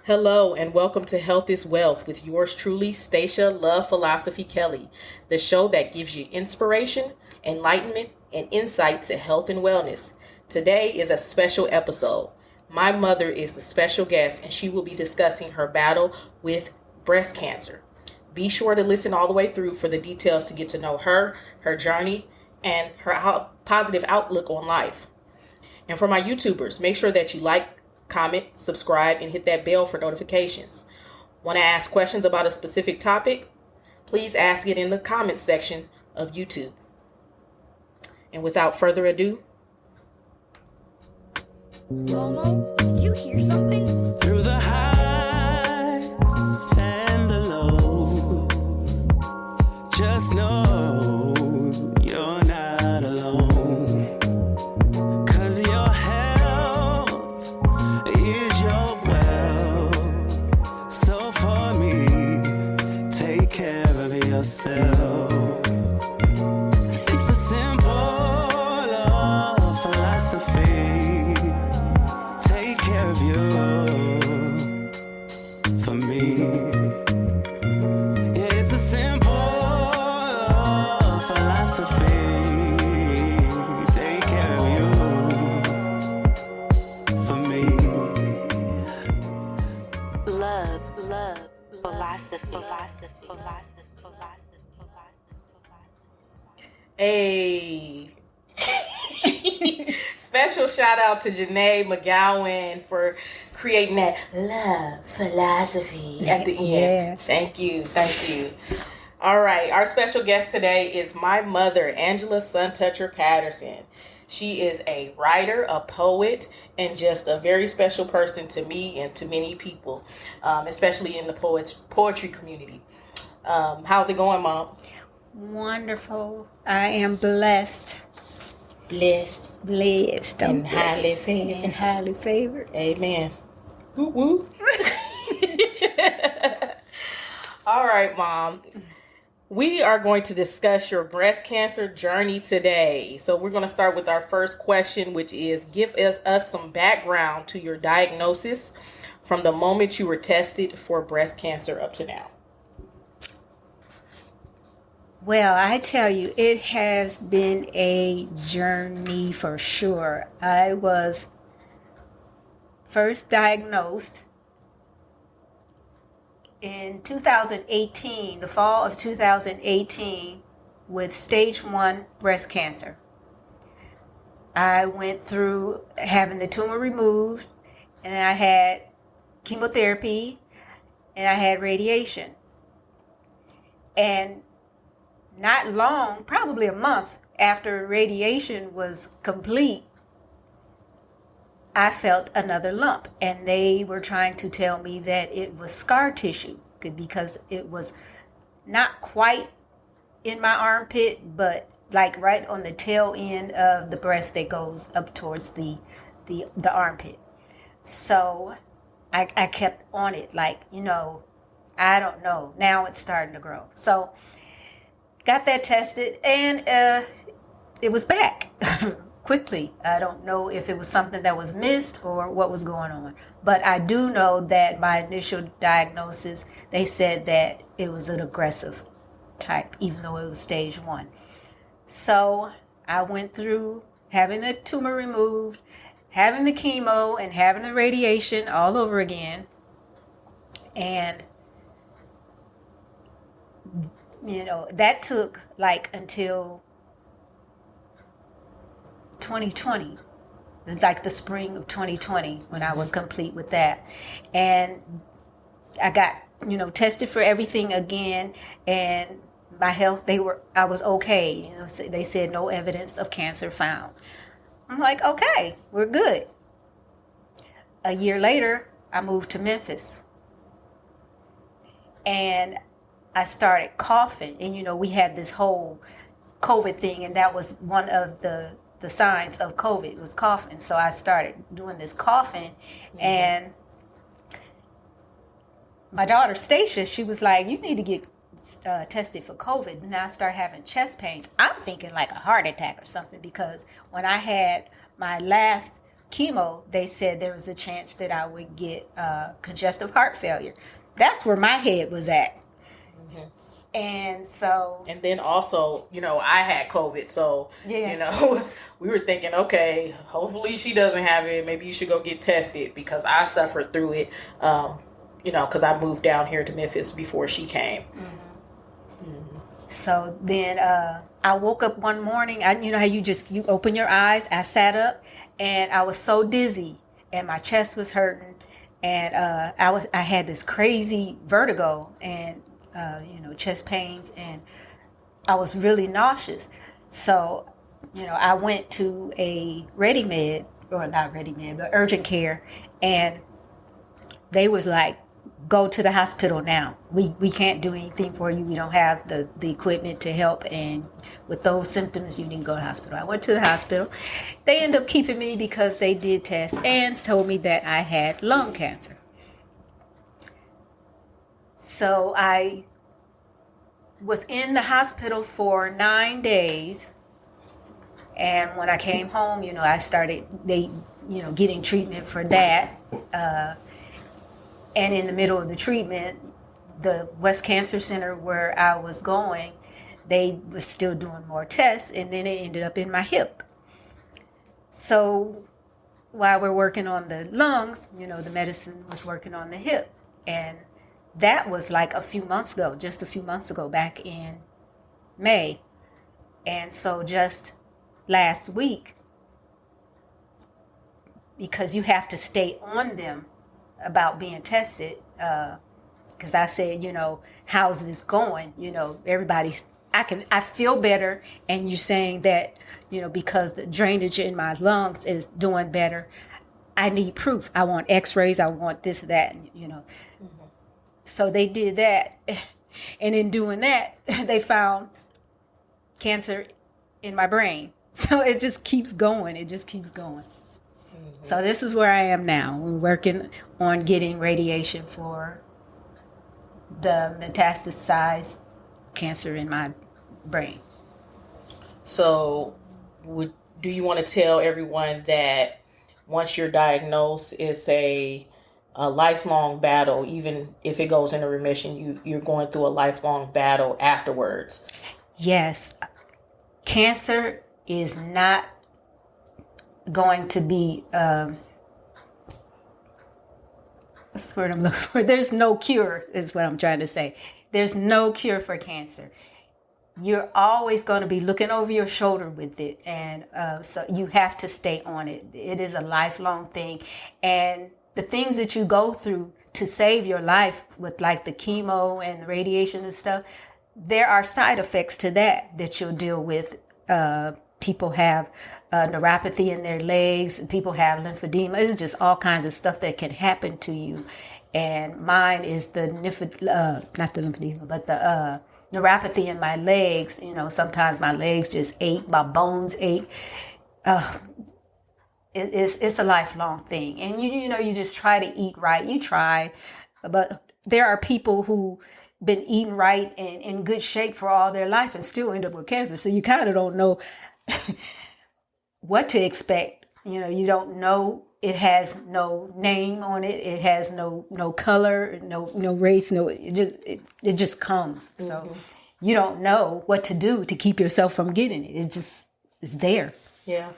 Hello and welcome to Health is Wealth with yours truly, Stacia Luv Philosophy Kelly, the show that gives you inspiration, enlightenment, and insight to health and wellness. Today is a special episode. My mother is the special guest and she will be discussing her battle with breast cancer. Be sure to listen all the way through for the details to get to know her journey, and her positive outlook on life. And for my YouTubers, make sure that you like, comment, subscribe, and hit that bell for notifications. Want to ask questions about a specific topic? Please ask it in the comments section of YouTube. And without further ado, Momo, did you hear something? Through the highs and the lows, just know you're not alone. 'Cause your health is your wealth. So for me, take care of yourself. It's a simple love philosophy. Take care of you for me. Yeah, it's a simple philosophy. Take care of you for me. Love, philosophy. hey. Special shout out to Janae McGowan for creating that love philosophy at the end. Yes. Thank you. All right, our special guest today is my mother, Angela Suntoucher Patterson. She is a writer, a poet, and just a very special person to me and to many people, especially in the poetry community. How's it going, Mom? Wonderful. I am blessed. Blessed. I'm And highly favored. and highly favored. Amen. Woo woo. All right, Mom. We are going to discuss your breast cancer journey today. So we're going to start with our first question, which is give us some background to your diagnosis from the moment you were tested for breast cancer up to now. Well, I tell you, it has been a journey for sure. I was first diagnosed in 2018, the fall of 2018, with stage 1 breast cancer. I went through having the tumor removed, and I had chemotherapy, and I had radiation. And not long, probably a month after radiation was complete, I felt another lump, and they were trying to tell me that it was scar tissue because it was not quite in my armpit, but like right on the tail end of the breast that goes up towards the armpit. So I kept on it like, I don't know. Now it's starting to grow. So got that tested, and it was back quickly. I don't know if it was something that was missed or what was going on. But I do know that my initial diagnosis, they said that it was an aggressive type, even though it was stage 1. So I went through having the tumor removed, having the chemo, and having the radiation all over again. And that took until 2020, like the spring of 2020, when I was complete with that. And I got, tested for everything again, and my health, I was okay. They said no evidence of cancer found. I'm like, okay, we're good. A year later, I moved to Memphis. And I started coughing, and we had this whole COVID thing, and that was one of the signs of COVID was coughing. So I started doing this coughing, and my daughter Stacia, she was like, "You need to get tested for COVID." And I started having chest pains. I'm thinking like a heart attack or something, because when I had my last chemo, they said there was a chance that I would get congestive heart failure. That's where my head was at. And so, and then also, I had COVID, so yeah. we were thinking, okay, hopefully she doesn't have it. Maybe you should go get tested, because I suffered through it. Because I moved down here to Memphis before she came. So then I woke up one morning. You know how you open your eyes. I sat up and I was so dizzy and my chest was hurting, and I had this crazy vertigo and chest pains, and I was really nauseous. So I went to a but urgent care, and they was like, go to the hospital now. We can't do anything for you. We don't have the equipment to help, and with those symptoms, you need to go to the hospital. I went to the hospital. They ended up keeping me because they did tests and told me that I had lung cancer. So I was in the hospital for 9 days, and when I came home, I started getting treatment for that. And in the middle of the treatment, the West Cancer Center where I was going, they were still doing more tests, and then it ended up in my hip. So while we're working on the lungs, the medicine was working on the hip. And that was like just a few months ago, back in May. And so just last week, because you have to stay on them about being tested, because I said, how's this going? I feel better, and you're saying that, because the drainage in my lungs is doing better, I need proof. I want x-rays, I want this, that, So they did that, and in doing that, they found cancer in my brain. So it just keeps going. So this is where I am now. We're working on getting radiation for the metastasized cancer in my brain. So do you want to tell everyone that once you're diagnosed, it's a lifelong battle? Even if it goes into remission, you're going through a lifelong battle afterwards. Yes. Cancer is not going to be what's the word I'm looking for? There's no cure, is what I'm trying to say. There's no cure for cancer. You're always going to be looking over your shoulder with it, and so you have to stay on it. It is a lifelong thing, and the things that you go through to save your life with like the chemo and the radiation and stuff, there are side effects to that you'll deal with. People have neuropathy in their legs. People have lymphedema. It's just all kinds of stuff that can happen to you. And mine is the not the lymphedema, but the neuropathy in my legs. Sometimes my legs just ache, my bones ache. It's a lifelong thing. And you just try to eat right. You try, but there are people who been eating right and in good shape for all their life and still end up with cancer. So you kind of don't know what to expect. You don't know. It has no name on it. It has no color, no race, it just comes. Mm-hmm. So you don't know what to do to keep yourself from getting it. It's there. Yeah.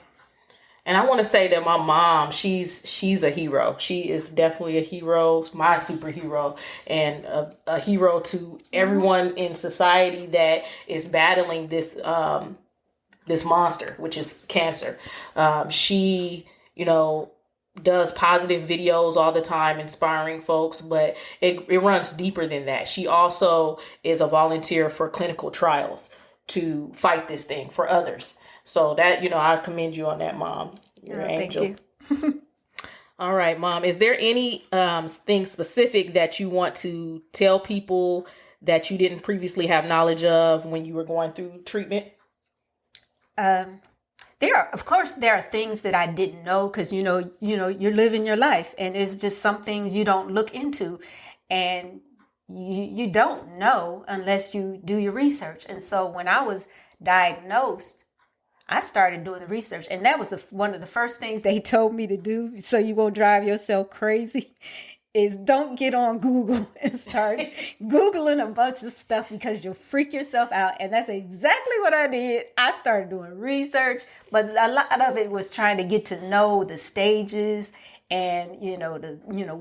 And I want to say that my mom, she's a hero. She is definitely a hero, my superhero, and a hero to everyone in society that is battling this this monster, which is cancer. She, does positive videos all the time, inspiring folks, but it runs deeper than that. She also is a volunteer for clinical trials to fight this thing for others. So that, I commend you on that, Mom. You're an angel. Thank you. All right, Mom. Is there any thing specific that you want to tell people that you didn't previously have knowledge of when you were going through treatment? There are things that I didn't know because, you're living your life, and it's just some things you don't look into, and you don't know unless you do your research. And so when I was diagnosed, I started doing the research, and that was one of the first things they told me to do, so you won't drive yourself crazy, is don't get on Google and start Googling a bunch of stuff because you'll freak yourself out. And that's exactly what I did. I started doing research, but a lot of it was trying to get to know the stages and,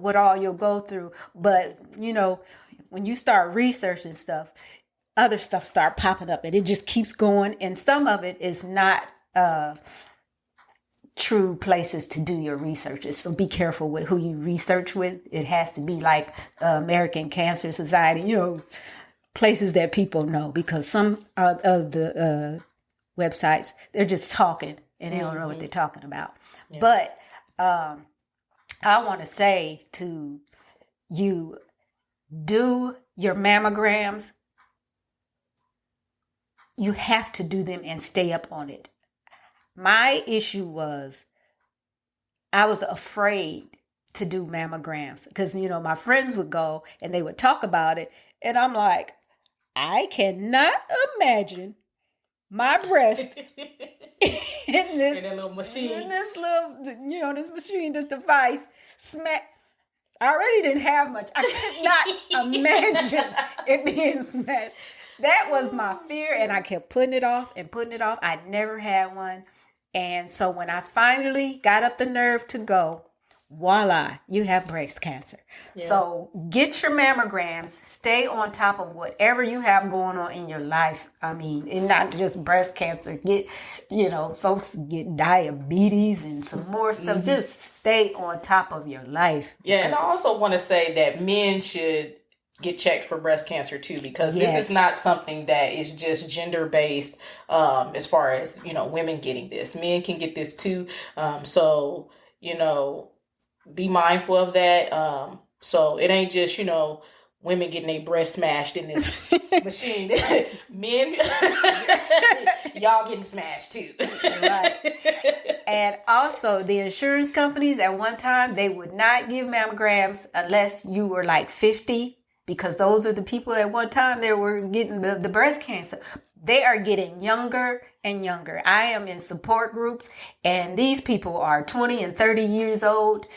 what all you'll go through. But, when you start researching stuff, other stuff start popping up and it just keeps going. And some of it is not true places to do your researches. So be careful with who you research with. It has to be like American Cancer Society, places that people know, because some of the websites, they're just talking and they don't know what they're talking about. Yeah. But I want to say to you, do your mammograms. You have to do them and stay up on it. My issue was I was afraid to do mammograms because, my friends would go and they would talk about it. And I'm like, I cannot imagine my breast in this little machine. In this little, this machine, this device, smack. I already didn't have much. I could not imagine it being smashed. That was my fear, and I kept putting it off and putting it off. I never had one. And so when I finally got up the nerve to go, voila, you have breast cancer. Yeah. So get your mammograms, stay on top of whatever you have going on in your life. I mean, and not just breast cancer. Get, folks get diabetes and some more stuff. Mm-hmm. Just stay on top of your life. Yeah, and I also want to say that men should get checked for breast cancer too, because this is not something that is just gender based as far as women getting this. Men can get this too, so be mindful of that. So it ain't just women getting their breast smashed in this machine. Men, y'all getting smashed too. Right. And also the insurance companies at one time, they would not give mammograms unless you were like 50. Because those are the people at one time that were getting the breast cancer. They are getting younger and younger. I am in support groups, and these people are 20 and 30 years old.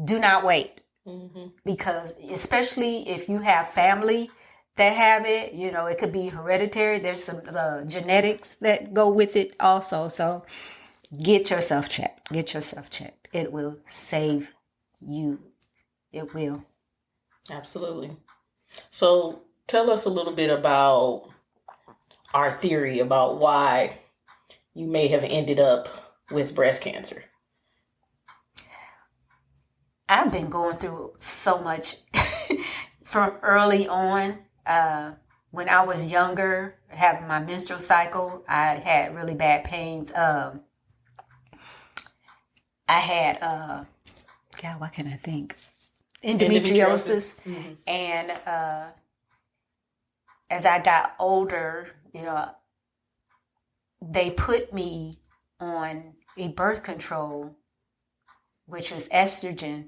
Do not wait. Mm-hmm. Because especially if you have family that have it, it could be hereditary. There's some genetics that go with it also. So get yourself checked. Get yourself checked. It will save you. It will. Absolutely. So tell us a little bit about our theory about why you may have ended up with breast cancer. I've been going through so much from early on. When I was younger, having my menstrual cycle, I had really bad pains. I had, God, what can I think? Endometriosis. Mm-hmm. And as I got older, they put me on a birth control, which was estrogen.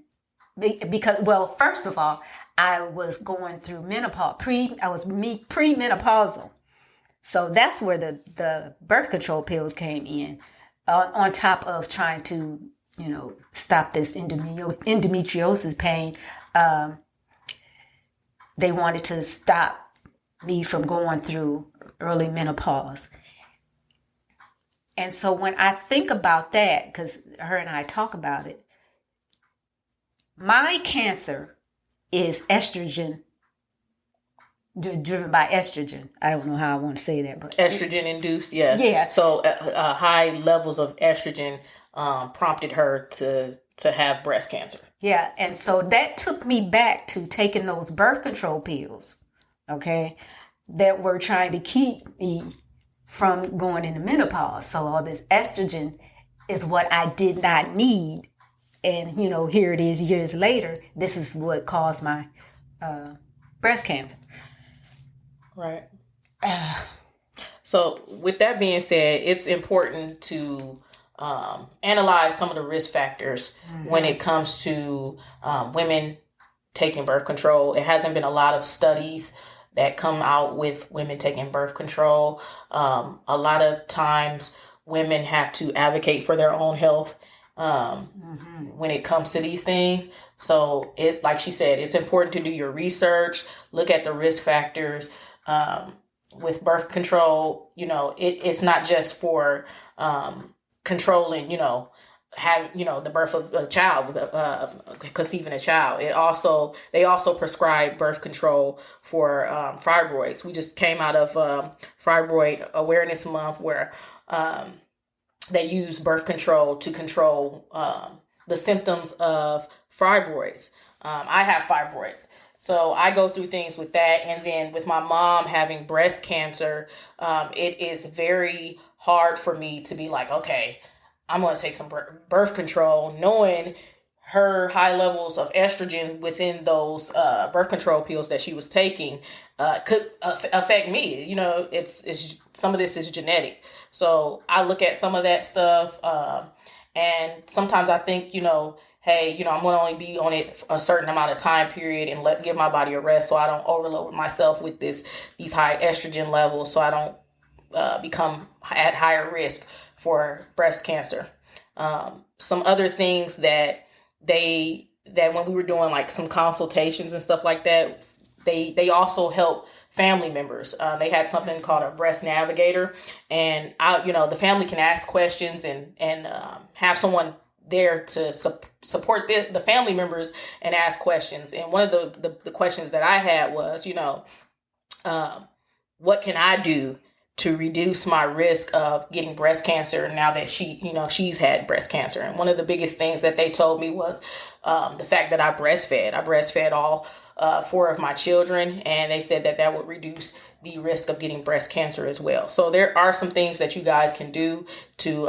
Because, well, first of all, I was going through menopause. I was premenopausal. So that's where the birth control pills came in, on top of trying to stop this endometriosis pain. They wanted to stop me from going through early menopause. And so when I think about that, because her and I talk about it, my cancer is estrogen, driven by estrogen. I don't know how I want to say that, but estrogen induced, yeah. Yeah. So high levels of estrogen prompted her to have breast cancer. Yeah, and so that took me back to taking those birth control pills, okay, that were trying to keep me from going into menopause. So all this estrogen is what I did not need. And, here it is years later, this is what caused my breast cancer. Right. So with that being said, it's important to analyze some of the risk factors when it comes to women taking birth control. It hasn't been a lot of studies that come out with women taking birth control. A lot of times women have to advocate for their own health when it comes to these things. So it, like she said, it's important to do your research, look at the risk factors. With birth control, it's not just for controlling, the birth of a child, conceiving a child. They also prescribe birth control for fibroids. We just came out of Fibroid Awareness Month, where they use birth control to control the symptoms of fibroids. I have fibroids. So I go through things with that. And then with my mom having breast cancer, it is very hard for me to be like, okay, I'm going to take some birth control, knowing her high levels of estrogen within those birth control pills that she was taking could affect me. It's some of this is genetic. So I look at some of that stuff, and sometimes I think, hey, I'm going to only be on it a certain amount of time period and give my body a rest, so I don't overload myself with these high estrogen levels, so I don't become at higher risk for breast cancer. Some other things that when we were doing like some consultations and stuff like that, they also help family members. They had something called a breast navigator, and the family can ask questions and have someone there to support the family members and ask questions. And one of the questions that I had was, what can I do to reduce my risk of getting breast cancer now that she's had breast cancer? And one of the biggest things that they told me was the fact that I breastfed. I breastfed all 4 of my children, and they said that would reduce the risk of getting breast cancer as well. So there are some things that you guys can do to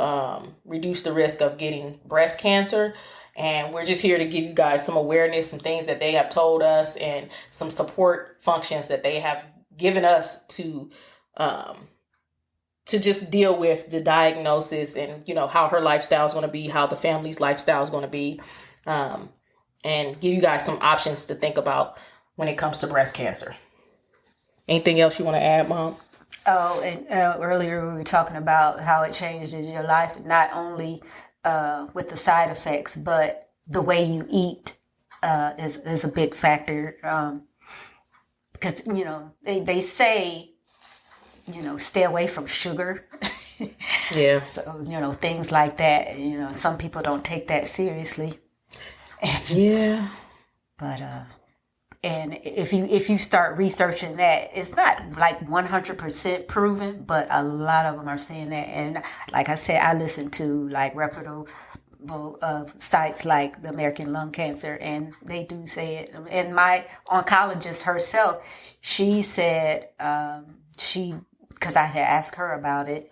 reduce the risk of getting breast cancer. And we're just here to give you guys some awareness, some things that they have told us, and some support functions that they have given us to just deal with the diagnosis and, how her lifestyle is going to be, how the family's lifestyle is going to be, and give you guys some options to think about when it comes to breast cancer. Anything else you want to add, Mom? Oh, and earlier we were talking about how it changes your life, not only with the side effects, but the way you eat is a big factor. Because, they say, stay away from sugar. Yeah. So, things like that. Some people don't take that seriously. Yeah. But and if you start researching that, it's not like 100% proven, but a lot of them are saying that. And like I said, I listen to like reputable sites like the American Lung Cancer, and they do say it. And my oncologist herself, she said because I had asked her about it,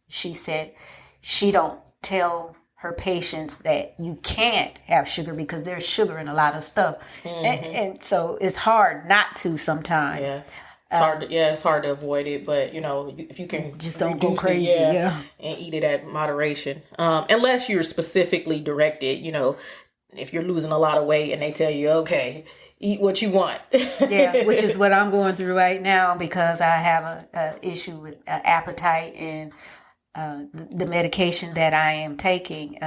she said she don't tell her patients that you can't have sugar because there's sugar in a lot of stuff. Mm-hmm. And so it's hard not to sometimes. Yeah. It's hard to avoid it, but if you can just don't go crazy, and eat it at moderation. Unless you're specifically directed, if you're losing a lot of weight and they tell you, okay, eat what you want. Yeah, which is what I'm going through right now because I have a issue with appetite, and the medication that I am taking,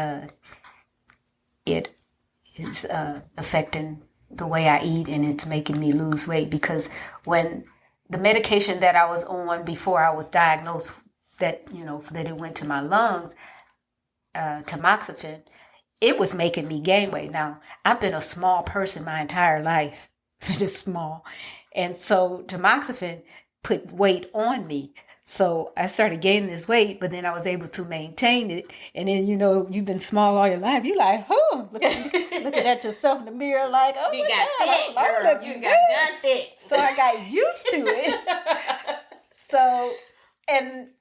it's affecting the way I eat, and it's making me lose weight because when the medication that I was on before I was diagnosed that it went to my lungs, tamoxifen, it was making me gain weight. Now, I've been a small person my entire life, just small. And so tamoxifen put weight on me. So I started gaining this weight, but then I was able to maintain it. And then, you've been small all your life. You're like, looking at yourself in the mirror like, oh, you got thick, girl. You got done thick. So I got used to it. So, and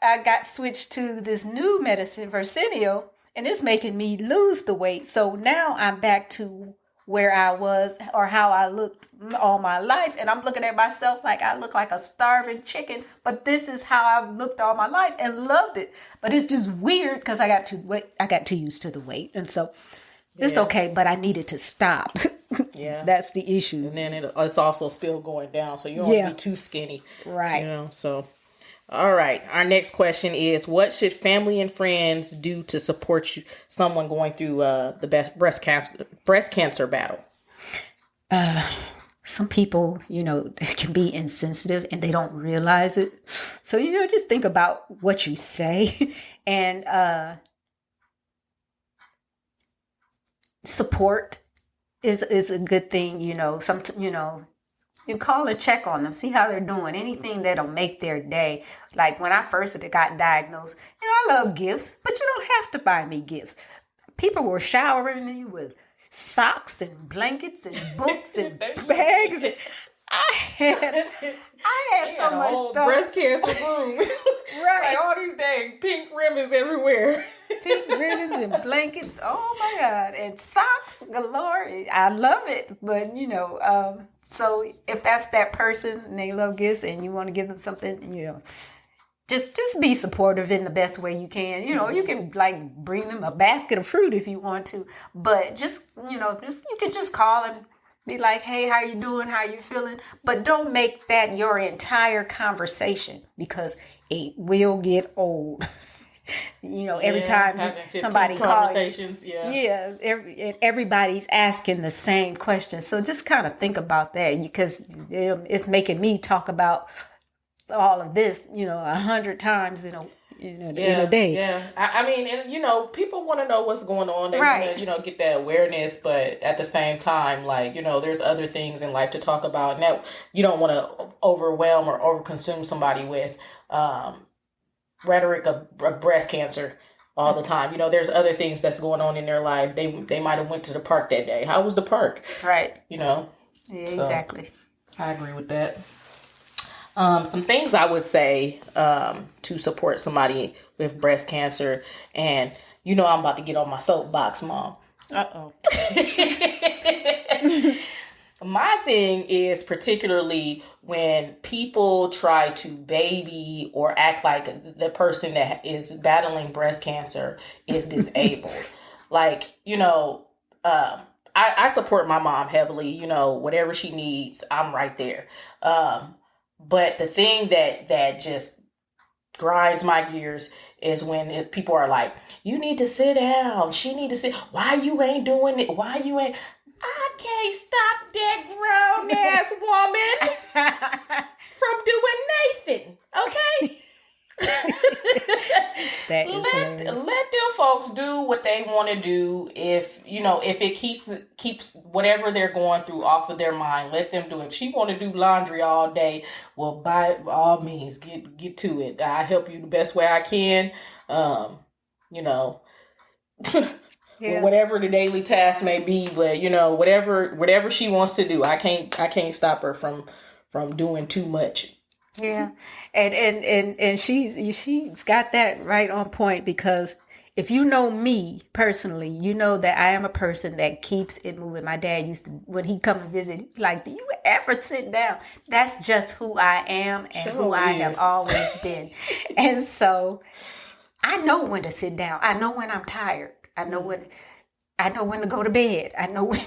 I got switched to this new medicine, Versenio, and it's making me lose the weight. So now I'm back to where I was or how I looked all my life. And I'm looking at myself like I look like a starving chicken, but this is how I've looked all my life and loved it. But it's just weird because I got too used to the weight. And so it's okay, but I needed to stop. Yeah. That's the issue. And then it's also still going down. So you don't want to be too skinny. Right. So All right. Our next question is, what should family and friends do to support someone going through the breast cancer battle? Some people, can be insensitive and they don't realize it. So, just think about what you say and support is a good thing. You call and check on them, see how they're doing, anything that'll make their day. Like when I first got diagnosed, I love gifts, but you don't have to buy me gifts. People were showering me with socks and blankets and books and bags. And I had so much stuff. Breast cancer room. Right. Like all these dang pink ribbons everywhere. Pink ribbons and blankets. Oh my God. And socks galore. I love it. But, so if that's that person and they love gifts and you want to give them something, just be supportive in the best way you can. You can bring them a basket of fruit if you want to, but you can just call and be like, hey, how you doing? How you feeling? But don't make that your entire conversation because it will get old. Every time somebody calls, everybody's asking the same question. So just kind of think about that because it's making me talk about all of this, 100 times, in a day. Yeah. I mean, and, people want to know what's going on. They want to, get that awareness. But at the same time, there's other things in life to talk about. And that you don't want to overwhelm or overconsume somebody with rhetoric of breast cancer all the time. There's other things that's going on in their life. They might have went to the park that day. How was the park? Right. Yeah, exactly. I agree with that. Some things I would say to support somebody with breast cancer, and I'm about to get on my soapbox, Mom. Uh-oh. My thing is particularly when people try to baby or act like the person that is battling breast cancer is disabled. I support my mom heavily. Whatever she needs, I'm right there. But the thing that just grinds my gears is when people are like, you need to sit down. She need to sit. Why you ain't doing it? Why you ain't? I can't stop that grown ass woman from doing Nathan. Okay? Let them folks do what they want to do. If it keeps whatever they're going through off of their mind, let them do it. If she want to do laundry all day, well, by all means, get to it. I help you the best way I can. Whatever the daily task may be, but whatever she wants to do, I can't stop her from doing too much. Yeah. And she's got that right on point because if you know me personally, you know that I am a person that keeps it moving. My dad used to, when he come and visit, like, do you ever sit down? That's just who I am and who I have always been. And so I know when to sit down. I know when I'm tired. I know when to go to bed. I know when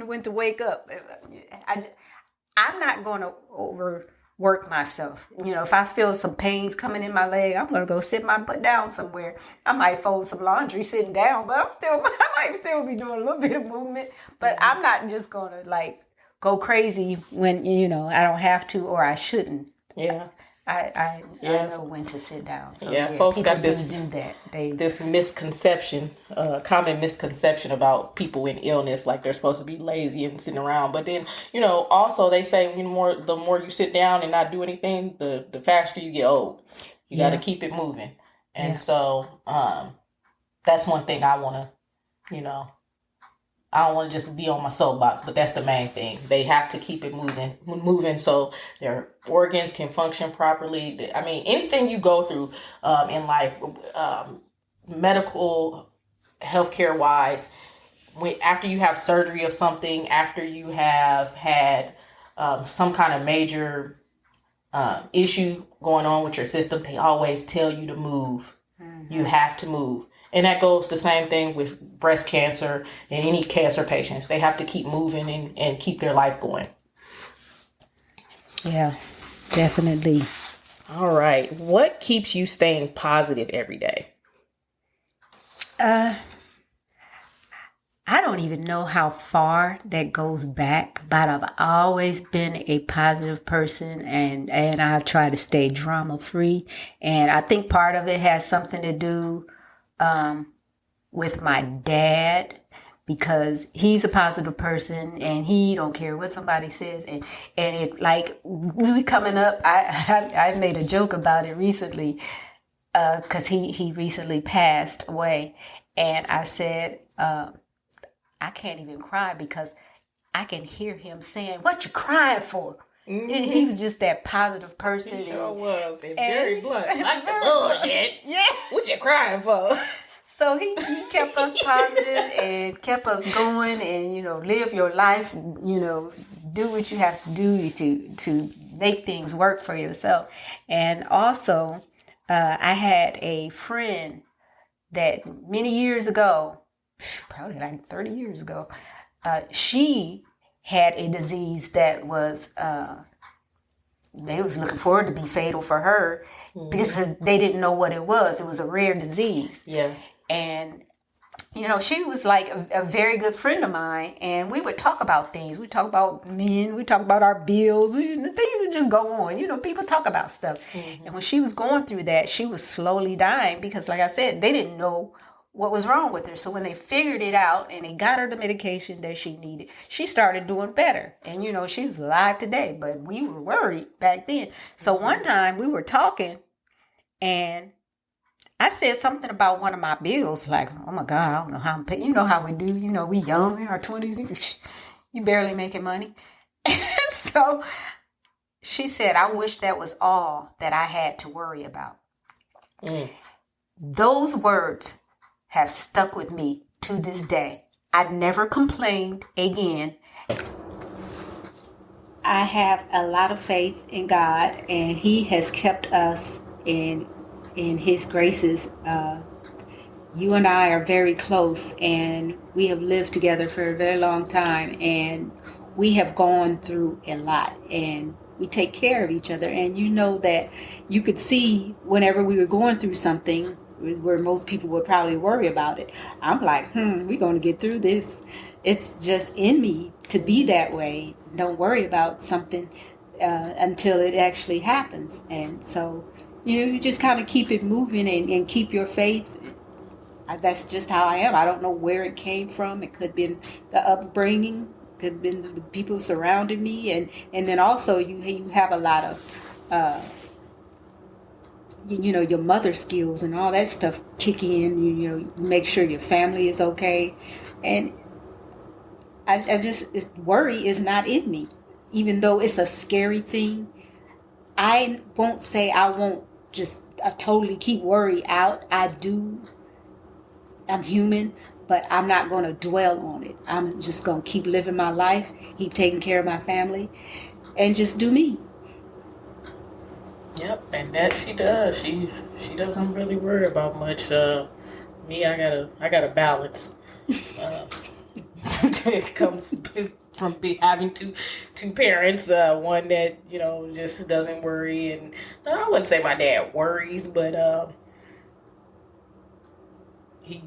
when to wake up. I'm not going to overwork myself. If I feel some pains coming in my leg, I'm going to go sit my butt down somewhere. I might fold some laundry sitting down, but I might still be doing a little bit of movement. But I'm not just going to go crazy when I don't have to or I shouldn't. Yeah. I know when to sit down. So folks got this do that. This misconception, common misconception about people in illness, like they're supposed to be lazy and sitting around. But then, also they say the more you sit down and not do anything, the faster you get old. You got to keep it moving. And so that's one thing I want to, I don't want to just be on my soapbox, but that's the main thing. They have to keep it moving so their organs can function properly. I mean, anything you go through in life, medical, healthcare wise, after you have surgery of something, after you have had some kind of major issue going on with your system, they always tell you to move. Mm-hmm. You have to move. And that goes the same thing with breast cancer and any cancer patients. They have to keep moving and keep their life going. Yeah, definitely. All right. What keeps you staying positive every day? I don't even know how far that goes back, but I've always been a positive person, and I try to stay drama free. And I think part of it has something to do with my dad, because he's a positive person and he don't care what somebody says. And it, like, we coming up, I made a joke about it recently, because he recently passed away, and I said, I can't even cry because I can hear him saying, "What you crying for?" Mm-hmm. He was just that positive person. He sure was. And very blunt. Like the bullshit. Yeah. What you crying for? So he kept us positive and kept us going, and, you know, live your life, you know, do what you have to do to make things work for yourself. And also, I had a friend that many years ago, probably like 30 years ago, she had a disease that was, they was looking forward to be fatal for her, because they didn't know what it was. It was a rare disease. Yeah. And, you know, she was like a very good friend of mine, and we would talk about things. We talk about men, we talk about our bills, the things that just go on. You know, people talk about stuff. Mm-hmm. And when she was going through that, she was slowly dying because, like I said, they didn't know what was wrong with her. So when they figured it out and they got her the medication that she needed, she started doing better. And, you know, she's alive today, but we were worried back then. So one time we were talking, and I said something about one of my bills, like, "Oh my God, I don't know how I'm paying." You know how we do. You know, we young, in our 20s, you barely making money. And so she said, "I wish that was all that I had to worry about." Those words have stuck with me to this day. I never complained again. I have a lot of faith in God, and He has kept us in His graces. You and I are very close, and we have lived together for a very long time, and we have gone through a lot, and we take care of each other. And you know that you could see whenever we were going through something where most people would probably worry about it, I'm like, we're going to get through this. It's just in me to be that way. Don't worry about something until it actually happens. And so you just kind of keep it moving and keep your faith. That's just how I am. I don't know where it came from. It could have been the upbringing, could have been the people surrounding me, and then also you have a lot of you know, your mother skills and all that stuff kick in. You know, make sure your family is okay, and I just, worry is not in me, even though it's a scary thing. I won't say I won't just totally keep worry out. I'm human, but I'm not going to dwell on it. I'm just going to keep living my life, keep taking care of my family, and just do me. Yep, and that she does. She doesn't really worry about much. Me, I gotta balance. It comes from having two parents. One that, you know, just doesn't worry, and I wouldn't say my dad worries, but he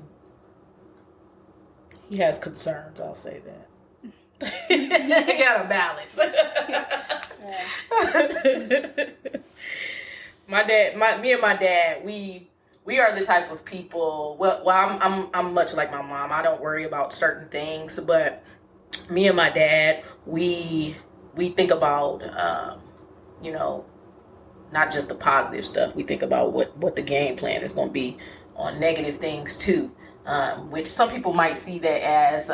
has concerns. I'll say that. I gotta balance. Me and my dad, we are the type of people. Well, I'm much like my mom. I don't worry about certain things, but me and my dad, we think about, you know, not just the positive stuff. We think about what the game plan is going to be on negative things too, which some people might see that as,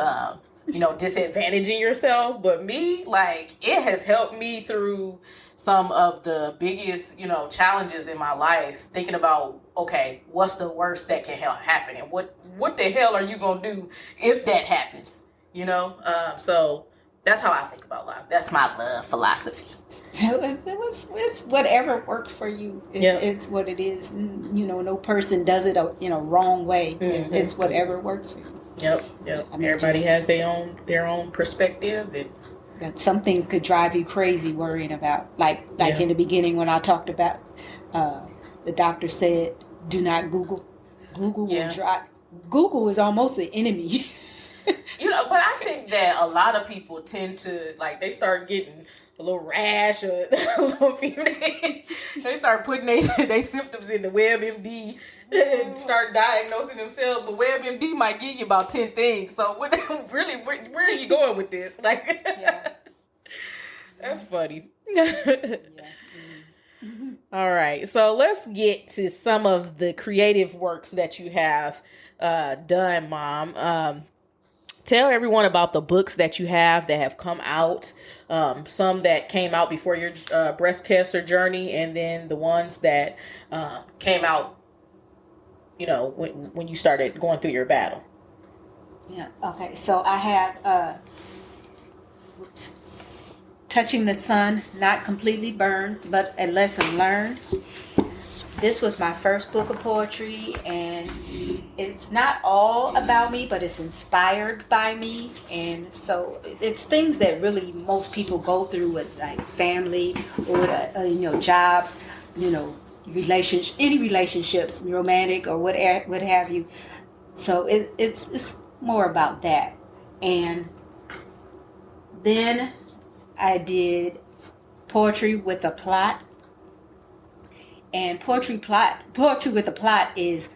you know, disadvantaging yourself. But me, like, it has helped me through some of the biggest, you know, challenges in my life, thinking about, okay, what's the worst that can happen, and what the hell are you gonna do if that happens, you know? So that's how I think about life. That's my love philosophy. So it's whatever works for you. It's what it is. You know, no person does it in a wrong way. Mm-hmm. It's whatever works for you. Yep. I mean, everybody has their own perspective, and that some things could drive you crazy worrying about. Like in the beginning when I talked about the doctor said, do not Google. Google will drive. Google is almost an enemy. But I think that a lot of people tend to, like, they start getting a little rash or a little fever. They start putting their symptoms in the WebMD and start diagnosing themselves. But WebMD might give you about 10 things. So where are you going with this? Like, that's funny. All right. So let's get to some of the creative works that you have done, Mom. Tell everyone about the books that you have that have come out, some that came out before your breast cancer journey, and then the ones that came out, when you started going through your battle. Yeah. Okay. So I have Touching the Sun, Not Completely Burned, but a Lesson Learned. This was my first book of poetry, and it's not all about me, but it's inspired by me. And so it's things that really most people go through with, like, family or with, jobs, any relationships, romantic or what have you. So it's more about that. And then I did Poetry with a Plot. And poetry with a plot is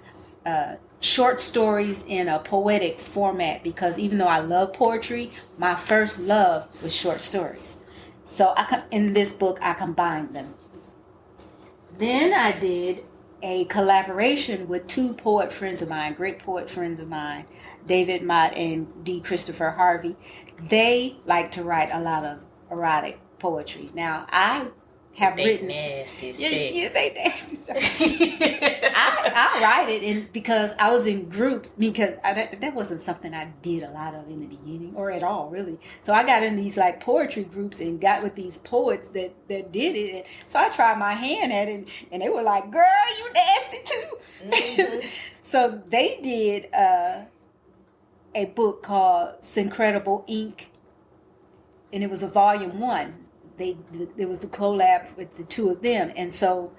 short stories in a poetic format, because even though I love poetry, my first love was short stories. So in this book, I combined them. Then I did a collaboration with two poet friends of mine, great poet friends of mine, David Mott and D. Christopher Harvey. They like to write a lot of erotic poetry. Now, I have written nasty. Yeah, they nasty. I write it because I was in groups, because that wasn't something I did a lot of in the beginning, or at all, really. So I got in these, like, poetry groups and got with these poets that did it. And so I tried my hand at it, and they were like, "Girl, you nasty too." Mm-hmm. So they did a book called Syncredible Ink, and it was a volume 1. There was the collab with the two of them, and so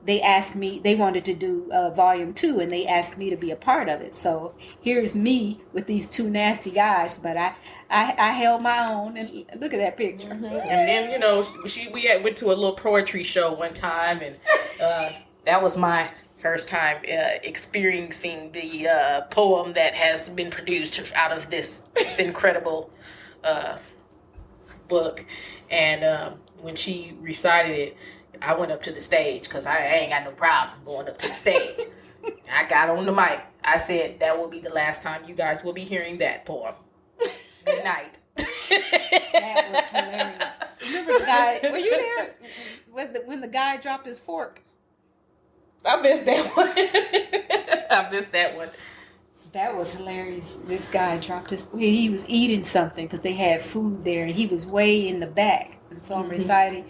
they asked me, they wanted to do volume 2, and they asked me to be a part of it. So here's me with these two nasty guys, but I held my own, and look at that picture. Mm-hmm. And then we went to a little poetry show one time, and that was my first time experiencing the poem that has been produced out of this incredible book. And when she recited it, I went up to the stage, because I ain't got no problem going up to the stage. I got on the mic. I said, that will be the last time you guys will be hearing that poem. Good night. That was hilarious. Remember the guy, were you there when the guy dropped his fork? I missed that one. That was hilarious. This guy dropped he was eating something, because they had food there, and he was way in the back. And so I'm reciting,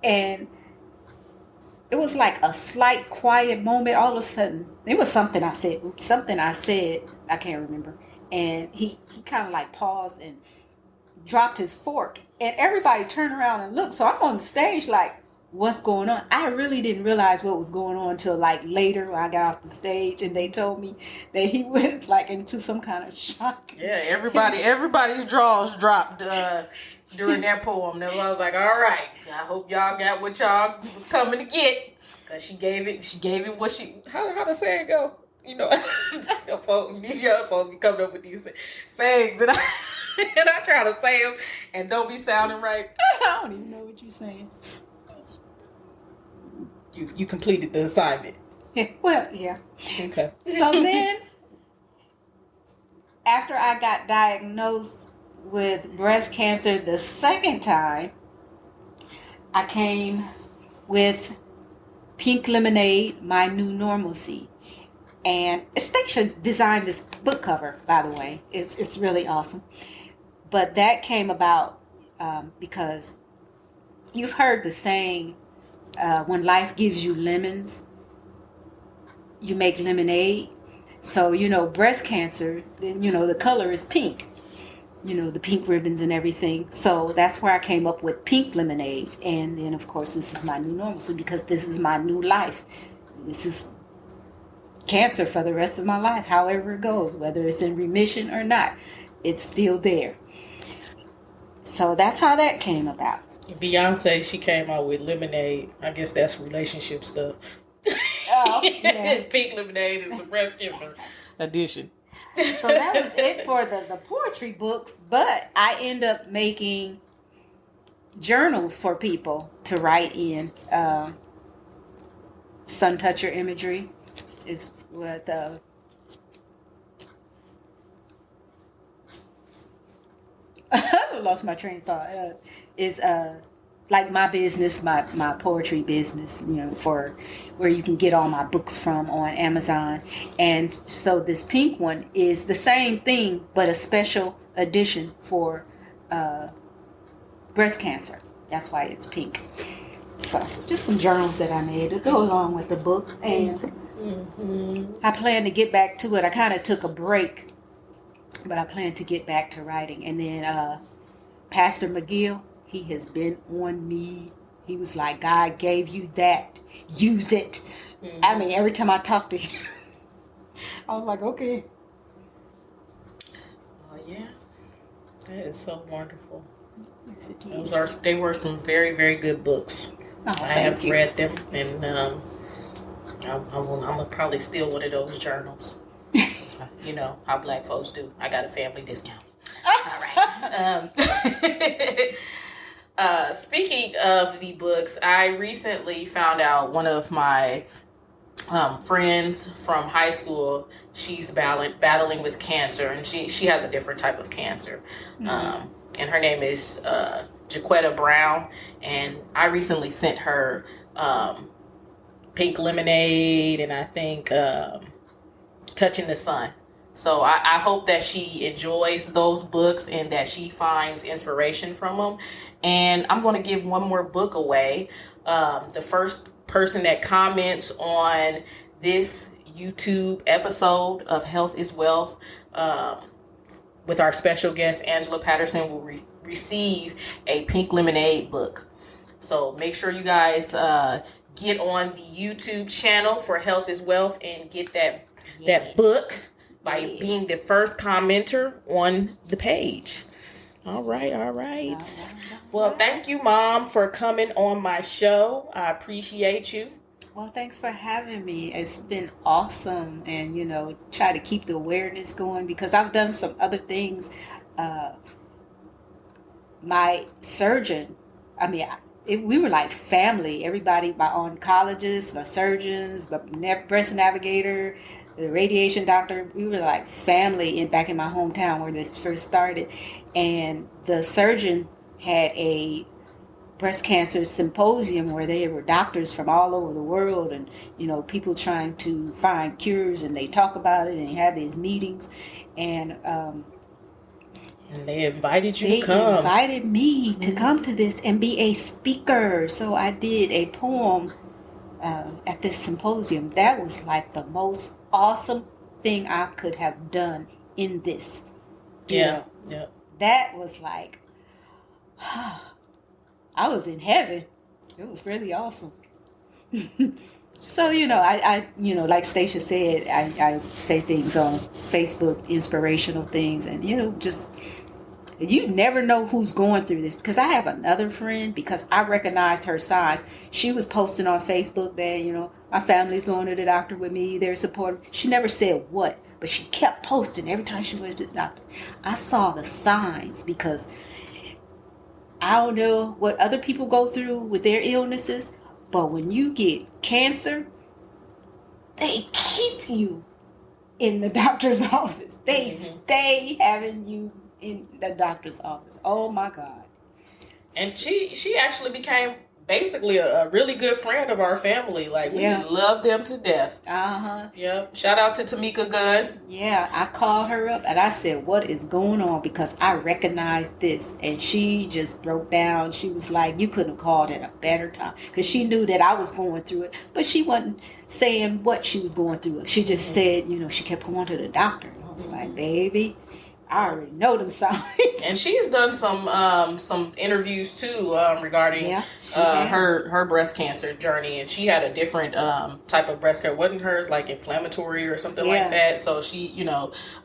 and it was like a slight quiet moment. All of a sudden, it was something I said, I can't remember. And he kind of like paused and dropped his fork, and everybody turned around and looked. So I'm on the stage like, what's going on? I really didn't realize what was going on until, like, later when I got off the stage and they told me that he went, like, into some kind of shock. Yeah, everybody's jaws dropped during that poem. And I was like, all right, I hope y'all got what y'all was coming to get, because she gave it what she, how the saying go? These young folks be coming up with these sayings, and I try to say them and don't be sounding right. I don't even know what you're saying. You completed the assignment. Yeah, well, yeah. Okay. So then, after I got diagnosed with breast cancer the second time, I came with Pink Lemonade, My New Normalcy. And Stacia designed this book cover, by the way. It's really awesome. But that came about because you've heard the saying, when life gives you lemons, you make lemonade. So, breast cancer, then, the color is pink. the pink ribbons and everything. So that's where I came up with pink lemonade. And then, of course, this is my new normalcy because this is my new life. This is cancer for the rest of my life, however it goes, whether it's in remission or not, it's still there. So that's how that came about. Beyonce, she came out with lemonade. I guess that's relationship stuff. Oh, yeah. Pink lemonade is the breast cancer edition. So that was it for the poetry books, but I end up making journals for people to write in. Suntoucher imagery is what I lost my train of thought. Is like my business, my poetry business, for where you can get all my books from on Amazon. And so this pink one is the same thing, but a special edition for breast cancer. That's why it's pink. So just some journals that I made to go along with the book. And I plan to get back to it. I kind of took a break, but I plan to get back to writing. And then Pastor McGill, he has been on me. He was like, God gave you that. Use it. Mm-hmm. I mean, every time I talk to him, I was like, okay. Oh, yeah. That is so wonderful. Yes, it is. They were some very, very good books. Oh, I have read them, and I'm probably steal one of those journals. You know how black folks do. I got a family discount. All right. Speaking of the books, I recently found out one of my friends from high school, she's battling with cancer, and she has a different type of cancer. Mm-hmm. And her name is Jaquetta Brown, and I recently sent her Pink Lemonade, and I think Touching the Sun. So I hope that she enjoys those books and that she finds inspiration from them. And I'm going to give one more book away. The first person that comments on this YouTube episode of Health is Wealth with our special guest, Angela Patterson, will receive a Pink Lemonade book. So make sure you guys get on the YouTube channel for Health is Wealth and get that book by being the first commenter on the page. All right. Well, thank you, Mom, for coming on my show. I appreciate you. Well, thanks for having me. It's been awesome, and try to keep the awareness going because I've done some other things. My surgeon, we were like family. Everybody, my oncologist, my surgeons, my breast navigator, the radiation doctor, we were like family back in my hometown where this first started. And the surgeon had a breast cancer symposium where there were doctors from all over the world and, people trying to find cures, and they talk about it and have these meetings. And they invited you to come. They invited me to come to this and be a speaker. So I did a poem at this symposium. That was like the most awesome thing I could have done in this. Yeah. That was like, I was in heaven. It was really awesome. So, I like Stacia said, I say things on Facebook, inspirational things, and, you never know who's going through this. Because I have another friend, because I recognized her signs. She was posting on Facebook that, my family's going to the doctor with me. They're supportive. She never said what, but she kept posting every time she went to the doctor. I saw the signs because I don't know what other people go through with their illnesses, but when you get cancer, they keep you in the doctor's office. They stay having you in the doctor's office. Oh my God. And she actually became basically a really good friend of our family. Like, we love them to death. Yep. Shout out to Tamika Gunn. Yeah, I called her up and I said, what is going on? Because I recognized this. And she just broke down. She was like, you couldn't have called at a better time. Because she knew that I was going through it. But she wasn't saying what she was going through. She just said, she kept going to the doctor. And I was like, baby, I already know them signs. And she's done some interviews too regarding her breast cancer journey, and she had a different type of breast cancer. Wasn't hers like inflammatory or something like that? So she,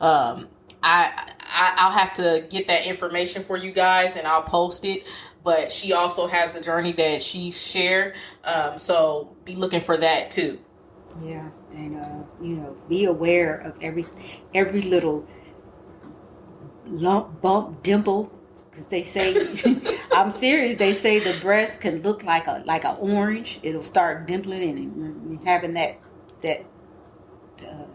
I'll have to get that information for you guys, and I'll post it. But she also has a journey that she shared, so be looking for that too. Yeah, and be aware of every little lump, bump, dimple, because they say, I'm serious. They say the breast can look like a orange. It'll start dimpling and having that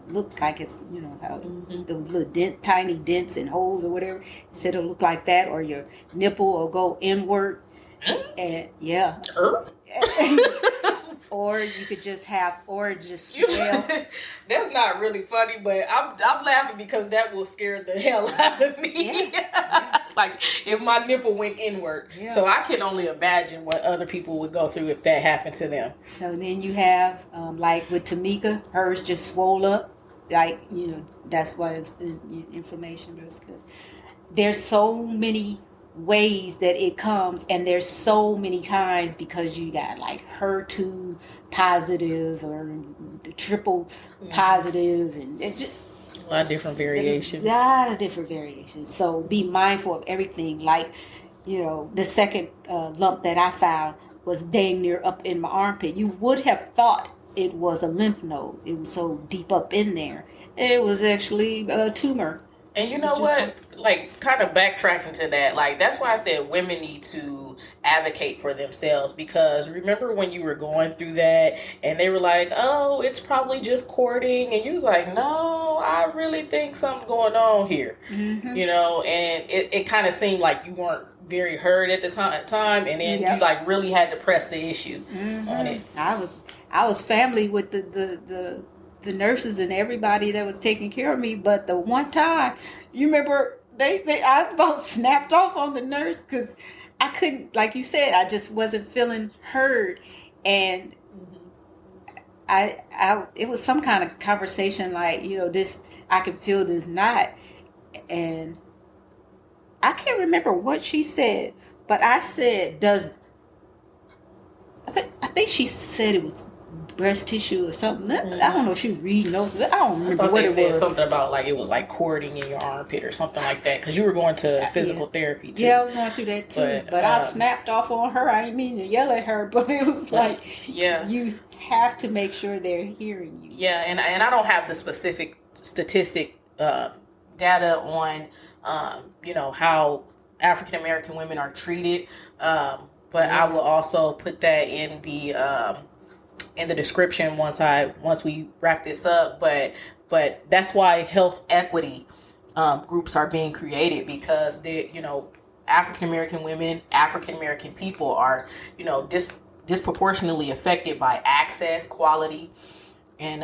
look like it's how those little tiny dents and holes or whatever. Said it'll look like that, or your nipple will go inward, and or you could just have, or just swell. That's not really funny, but I'm laughing because that will scare the hell out of me. Yeah. Like if my nipple went inward. Yeah. So I can only imagine what other people would go through if that happened to them. So then you have, like with Tamika, hers just swole up. Like, that's why it's inflammation. Because there's so many ways that it comes, and there's so many kinds, because you got like HER2 positive or triple positive, and it just a lot of different variations. So be mindful of everything. Like, the second lump that I found was dang near up in my armpit. You would have thought it was a lymph node. It was so deep up in there. It was actually a tumor. And you know what? Like, kind of backtracking to that, like, that's why I said women need to advocate for themselves. Because remember when you were going through that and they were like, oh, it's probably just courting. And you was like, no, I really think something's going on here. Mm-hmm. And it kind of seemed like you weren't very heard at the time. And then you like really had to press the issue on it. I was family with the nurses and everybody that was taking care of me, but the one time, you remember, I about snapped off on the nurse because I couldn't, like you said, I just wasn't feeling heard, and it was some kind of conversation like, this, I can feel this knot, and I can't remember what she said, but I said, I think she said it was breast tissue or something. I don't know if she was reading those. I don't remember what it was. They said something about like it was like cording in your armpit or something like that, because you were going to physical therapy too. Yeah, I was going through that too. But I snapped off on her. I didn't mean to yell at her, but it was like, you have to make sure they're hearing you. Yeah, and I don't have the specific statistic data on how African American women are treated, but I will also put that in the description once we wrap this up. But that's why health equity groups are being created, because they, African American women, African American people are, disproportionately affected by access, quality, and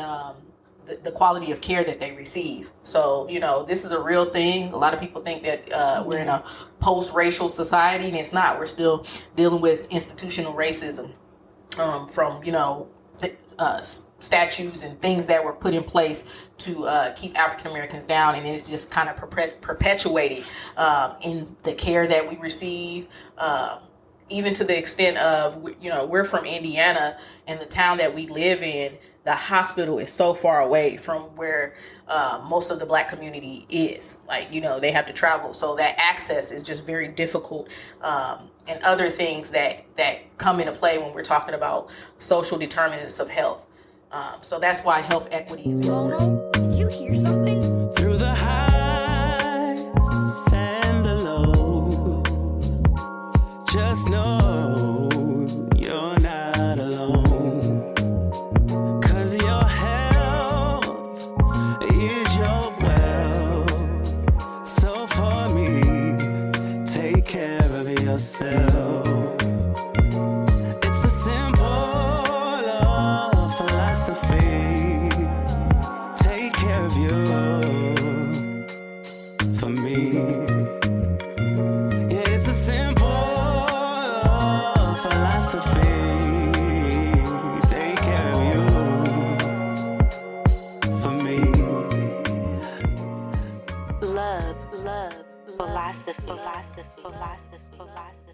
the quality of care that they receive. So, this is a real thing. A lot of people think that we're in a post-racial society, and it's not. We're still dealing with institutional racism from, statues and things that were put in place to keep African Americans down, and it's just kind of perpetuated in the care that we receive, even to the extent of, we're from Indiana, and the town that we live in, the hospital is so far away from where most of the Black community is. Like, they have to travel, so that access is just very difficult, and other things that come into play when we're talking about social determinants of health. So that's why health equity is important. Momo, did you hear something? Through the highs and the lows, just know you're not alone. 'Cause your health is your wealth. So for me, take care of yourself. It's a simple philosophy. Take care of you for me. Yeah, it's a simple philosophy. Take care of you for me. Love philosophy.